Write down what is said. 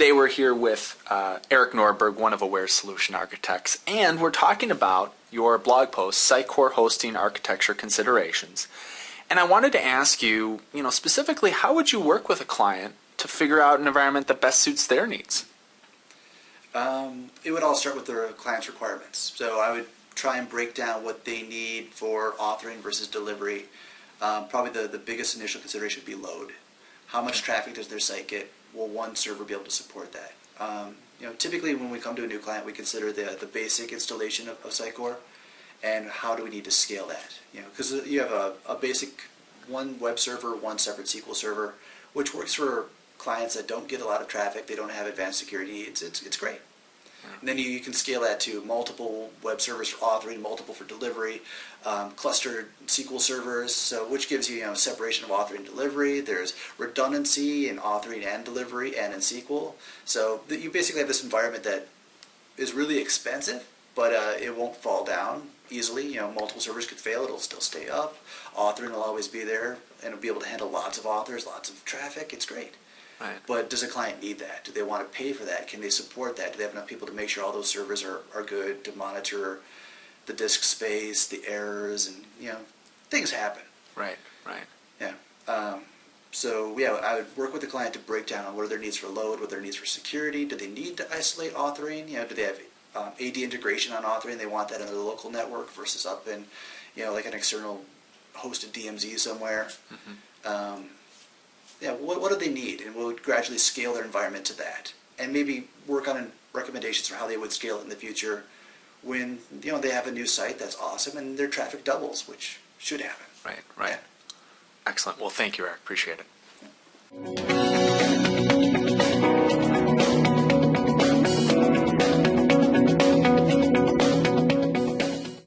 Today we're here with Eric Nordberg, one of Aware's solution architects, and we're talking about your blog post, Sitecore Hosting Architecture Considerations. And I wanted to ask you, specifically, how would you work with a client to figure out an environment that best suits their needs? It would all start with the client's requirements. So I would try and break down what they need for authoring versus delivery. Probably the biggest initial consideration would be load. How much traffic does their site get? Will one server be able to support that? Typically when we come to a new client, we consider the basic installation of Sitecore, and how do we need to scale that? Because you have a basic one web server, one separate SQL server, which works for clients that don't get a lot of traffic, they don't have advanced security. It's great. And then you can scale that to multiple web servers for authoring, multiple for delivery, clustered SQL servers, so which gives you separation of authoring and delivery. There's redundancy in authoring and delivery and in SQL. So you basically have this environment that is really expensive, but it won't fall down easily. Multiple servers could fail, it'll still stay up. Authoring will always be there, and it'll be able to handle lots of authors, lots of traffic. It's great. Right. But does a client need that? Do they want to pay for that? Can they support that? Do they have enough people to make sure all those servers are good, to monitor the disk space, the errors, and things happen. Right. Yeah. I would work with the client to break down on what are their needs for load, what are their needs for security. Do they need to isolate authoring? Do they have AD integration on authoring? They want that in their local network versus up in like an external hosted DMZ somewhere. Mm-hmm. What do they need? And we'll gradually scale their environment to that. And maybe work on recommendations for how they would scale it in the future when they have a new site that's awesome and their traffic doubles, which should happen. Right. Yeah. Excellent. Well, thank you, Eric. Appreciate it.